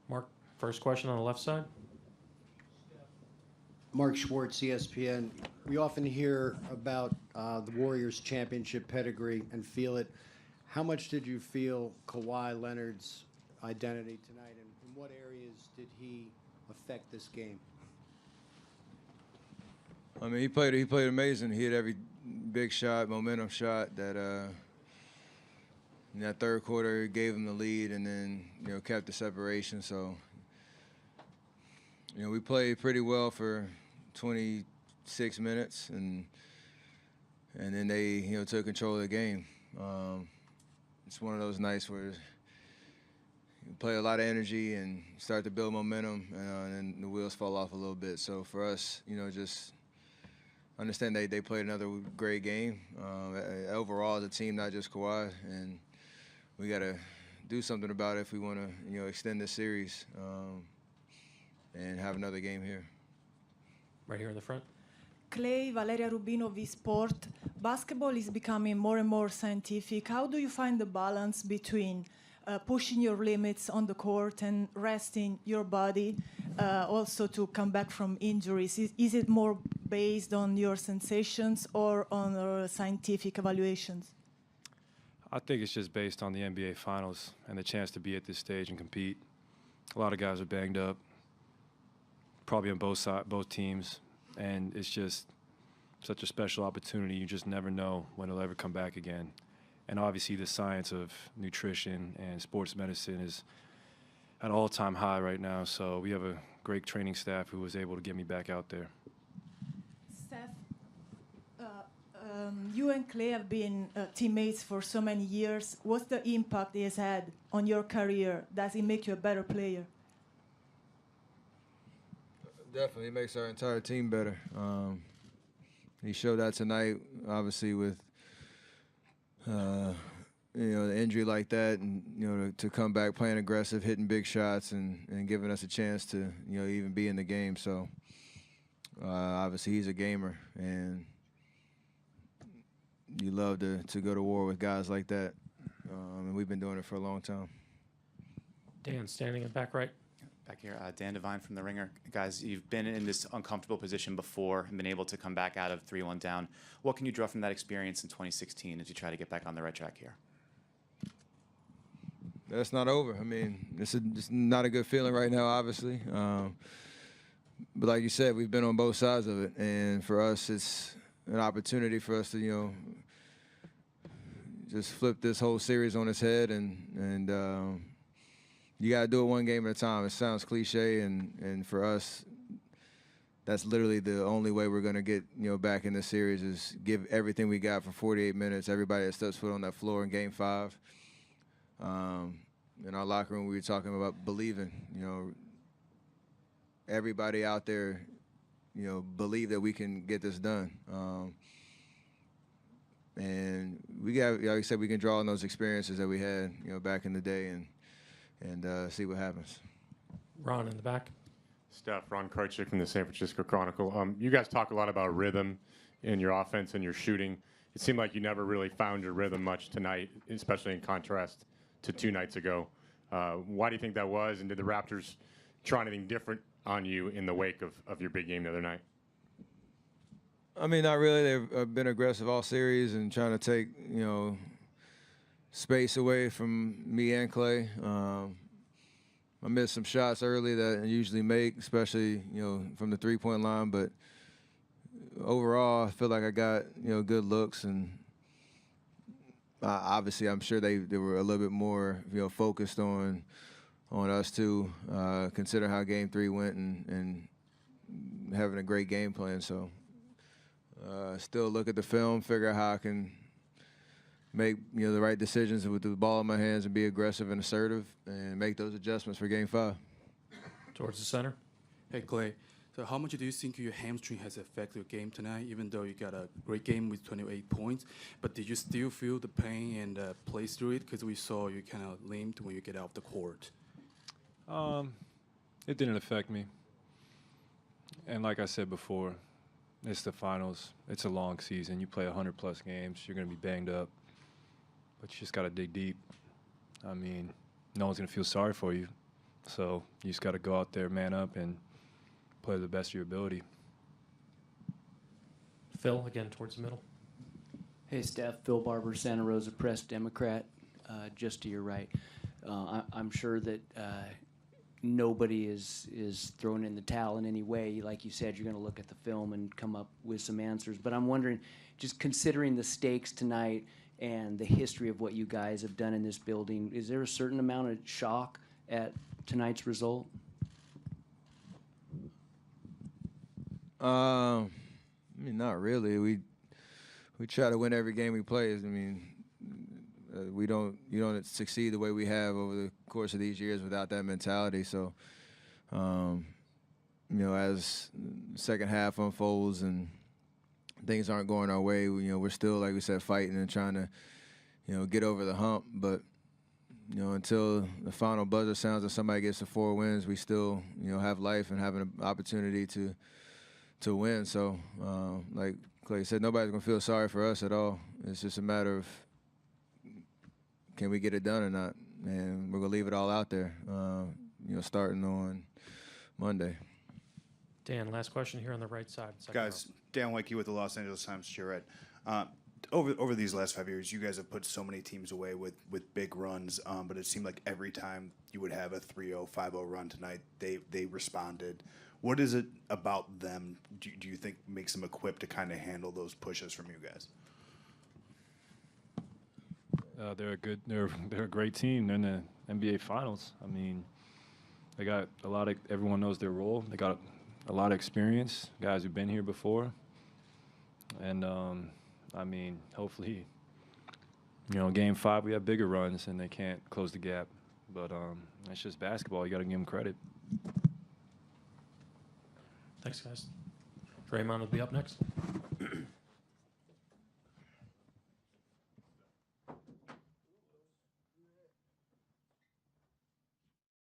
Mark, first question on the left side. Mark Schwartz, ESPN. We often hear about the Warriors' championship pedigree and feel it. How much did you feel Kawhi Leonard's identity tonight, and in what areas did he affect this game? I mean, he played amazing. He hit every big shot, momentum shot that in that third quarter gave him the lead, and then kept the separation. So we played pretty well for 26 minutes, and then they took control of the game. It's one of those nights where you play a lot of energy and start to build momentum, and then the wheels fall off a little bit. So for us, just understand they played another great game. Overall, as a team, not just Kawhi, and we got to do something about it if we want to extend this series and have another game here. Right here in the front. Klay, Valeria Rubino, V-Sport. Basketball is becoming more and more scientific. How do you find the balance between pushing your limits on the court and resting your body also to come back from injuries? Is it more based on your sensations or on scientific evaluations? I think it's just based on the NBA Finals and the chance to be at this stage and compete. A lot of guys are banged up, probably on both teams, and it's just such a special opportunity. You just never know when it'll ever come back again. And obviously the science of nutrition and sports medicine is at an all-time high right now, so we have a great training staff who was able to get me back out there. Steph, you and Klay have been teammates for so many years. What's the impact he has had on your career? Does it make you a better player? Definitely, it makes our entire team better. He showed that tonight, obviously, with the injury like that, and to come back playing aggressive, hitting big shots, and giving us a chance to even be in the game. So obviously, he's a gamer, and you love to go to war with guys like that. And we've been doing it for a long time. Dan, standing in back right. Back here, Dan Devine from The Ringer. Guys, you've been in this uncomfortable position before and been able to come back out of 3-1 down. What can you draw from that experience in 2016 as you try to get back on the right track here? That's not over. I mean, it's not a good feeling right now, obviously. But like you said, we've been on both sides of it. And for us, it's an opportunity for us to, just flip this whole series on its head, and you got to do it one game at a time. It sounds cliche, and for us, that's literally the only way we're going to get back in this series is give everything we got for 48 minutes. Everybody that steps foot on that floor in Game 5. In our locker room, we were talking about believing. Everybody out there, believe that we can get this done. And we got, like I said, we can draw on those experiences that we had, back in the day, and see what happens. Ron in the back. Steph, Ron Karchik from the San Francisco Chronicle. You guys talk a lot about rhythm in your offense and your shooting. It seemed like you never really found your rhythm much tonight, especially in contrast to 2 nights ago. Why do you think that was, and did the Raptors try anything different on you in the wake of your big game the other night? I mean, not really. They've been aggressive all series and trying to take, space away from me and Klay. I missed some shots early that I usually make, especially, from the three-point line. But overall, I feel like I got, good looks. And obviously, I'm sure they were a little bit more, focused on us, too, considering how Game 3 went and having a great game plan. So still look at the film, figure out how I can make the right decisions with the ball in my hands and be aggressive and assertive and make those adjustments for Game 5. Towards the center. Hey, Klay. So how much do you think your hamstring has affected your game tonight, even though you got a great game with 28 points? But did you still feel the pain and play through it? Because we saw you kind of limped when you get off the court. It didn't affect me. And like I said before, it's the finals. It's a long season. You play 100-plus games. You're going to be banged up. But you just got to dig deep. I mean, no one's going to feel sorry for you. So you just got to go out there, man up, and play to the best of your ability. Phil, again, towards the middle. Hey, Steph. Phil Barber, Santa Rosa Press Democrat, just to your right. I'm sure that nobody is throwing in the towel in any way. Like you said, you're going to look at the film and come up with some answers. But I'm wondering, just considering the stakes tonight and the history of what you guys have done in this building, is there a certain amount of shock at tonight's result? I mean, not really. We try to win every game we play. I mean, you don't succeed the way we have over the course of these years without that mentality. So, as the second half unfolds and things aren't going our way, we're still, like we said, fighting and trying to, get over the hump. But, until the final buzzer sounds and somebody gets the 4 wins, we still, have life and having an opportunity to win. So, like Klay said, nobody's going to feel sorry for us at all. It's just a matter of, can we get it done or not? And we're going to leave it all out there, starting on Monday. Dan, last question here on the right side. Second Guys, Dan Wakey with the Los Angeles Times-Charette. Over these last 5 years, you guys have put so many teams away with big runs, but it seemed like every time you would have a 3-0, 5-0 run tonight, they responded. What is it about them, do you think, makes them equipped to kind of handle those pushes from you guys? They're a great team. They're in the NBA Finals. I mean, they got everyone knows their role. They got a lot of experience, guys who've been here before. And, I mean, hopefully, Game 5 we have bigger runs and they can't close the gap. But it's just basketball. You got to give them credit. Thanks, guys. Draymond will be up next.